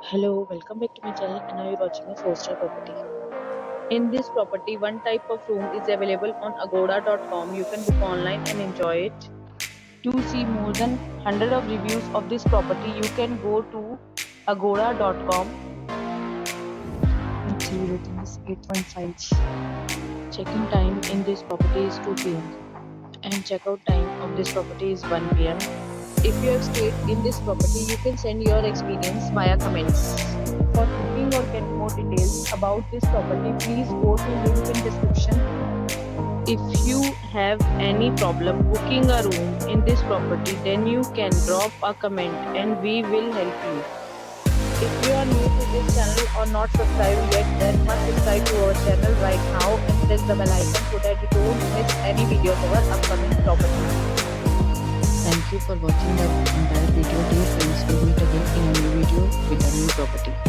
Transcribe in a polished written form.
Hello, welcome back to my channel and now you're watching a 4-star property. In this property, one type of room is available on agoda.com. You can book online and enjoy it. To see more than 100 of reviews of this property, you can go to agoda.com. Its rating is 8.5. Check-in time in this property is 2 p.m. and check-out time of this property is 1 p.m. If you have stayed in this property, you can send your experience via comments. For booking or get more details about this property, please go to link in description. If you have any problem booking a room in this property, then you can drop a comment and we will help you. If you are new to this channel or not subscribed yet, then must subscribe to our channel right now and press the bell icon so that you don't miss any video of our upcoming property. Thank you for watching the entire video. Dear friends, we'll meet again in a new video with a new property.